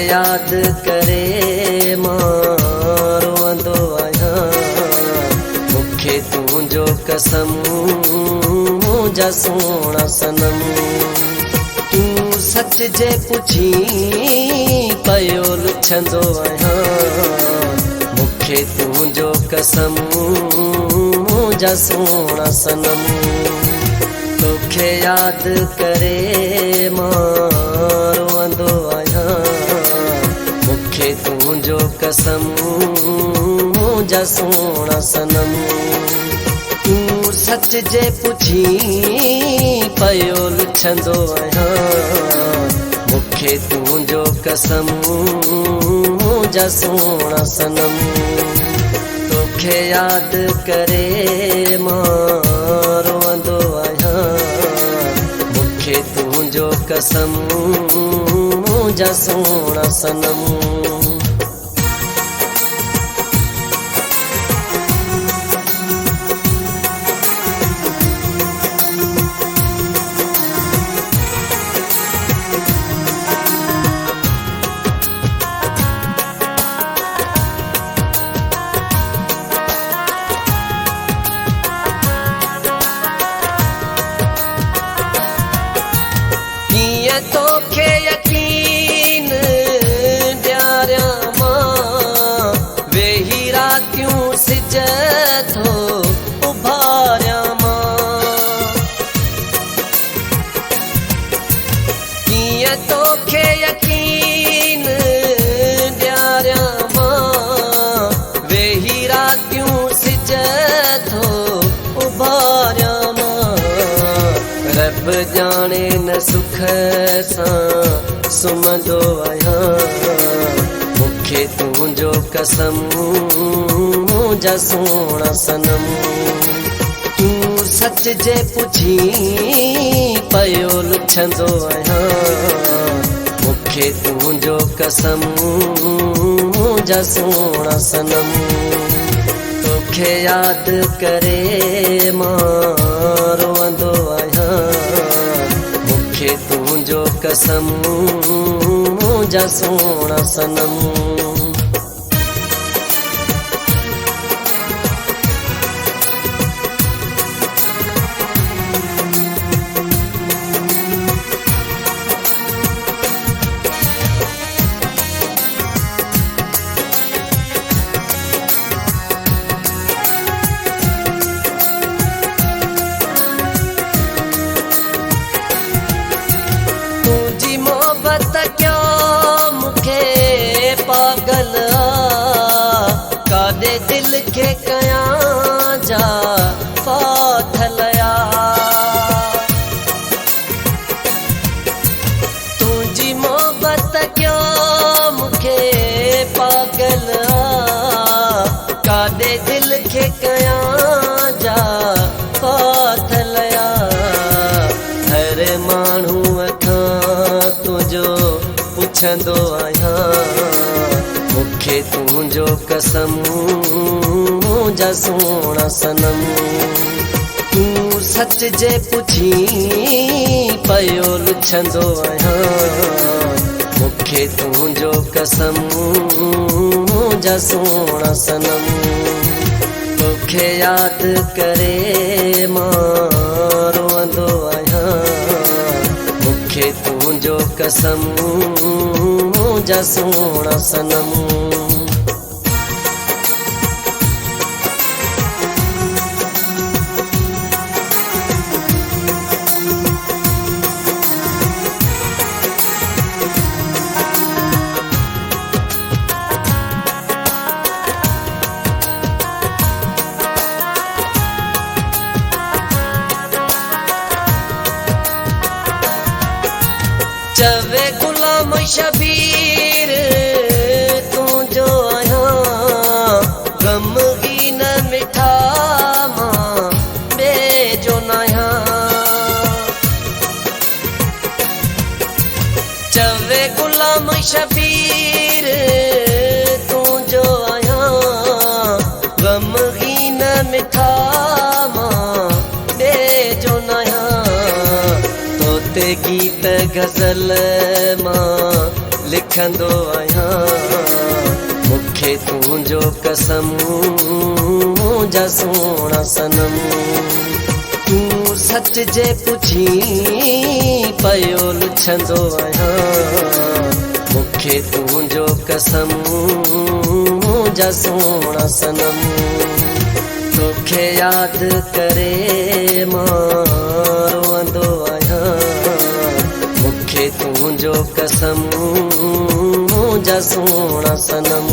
यादि करे मां रोअंदो आहियां। मूंखे तुंहिंजो कसम मुंहिंजा सोणा सनम। तूं सच जे पुछी पयो लुछंदो आहियां। मूंखे तुंहिंजो कसम मुंहिंजा सोणा सनम। तोखे यादि करे मां रोअंदो आहियां। मूंखे तुंहिंजो कसम मुंहिंजा सोणा सनम। तूं सच जे पुछी पयो लुछंदो आहियां। मूंखे तुंहिंजो कसम मुंहिंजा सोणा सनम। तोखे यादि करे मां रोअंदो आहियां। मूंखे तुंहिंजो कसम मुंहिंजा सोणा सनम। तोखे यकीन ॾियारियां मां। वेही रातियूं सिज थो उभारियां मां। कीअं तोखे यकीन ॾियारियां मां। वेही रातियूं सिज थो उभारियां मां। रब ॼाणे न सुख सां सुम्हंदो आहियां। मूंखे तुंहिंजो कसम मुंहिंजा सोणा सनम। तूं सच जे पुछी पयो लुछंदो आहियां। मूंखे तुंहिंजो कसम मुंहिंजा सोणा सनम। तोखे यादि करे मां रोअंदो आहियां। मूंखे तुंहिंजो कसम मुंहिंजा सोणा सनम। पागल काॾे दिल खे कयां जा फाथलया। तुंहिंजी मोहबत क्यों मूंखे पागल काॾे दिल खे कयां जा फाथलया। हर माण्हूअ खां तुंहिंजो पुछंदो आहियां। मूंखे तुंहिंजो कसम मुंहिंजा सोणा सनम। तूं सच जे पुछी पयो लुछंदो आहियां। मूंखे तुंहिंजो कसम मुंहिंजा सोणा सनम। तोखे यादि करे मां रोअंदो आहियां। मूंखे तुंहिंजो कसम मुंहिंजा सोणा सनम। चवे गुलाम शबीर तुंहिंजो आहियां। ग़मगीन मिठा मां ॿिए न आहियां। चवे गुलाम शबीर तुंहिंजो आहियां। ग़मगीन मिठा मां ॿिए न आहियां। तोते गीत गज़ल मां लिखंदो आहियां मूंखे तुंहिंजो कसम मुंहिंजा सोणा सनम तूं सच जे पुछी पयो लिखंदो आहियां मूंखे तुंहिंजो कसम मुंहिंजा सोणा सनम तोखे यादि करे मां रोअंदो आहियां मूंखे तुंहिंजो कसम मुंहिंजा सोणा सनम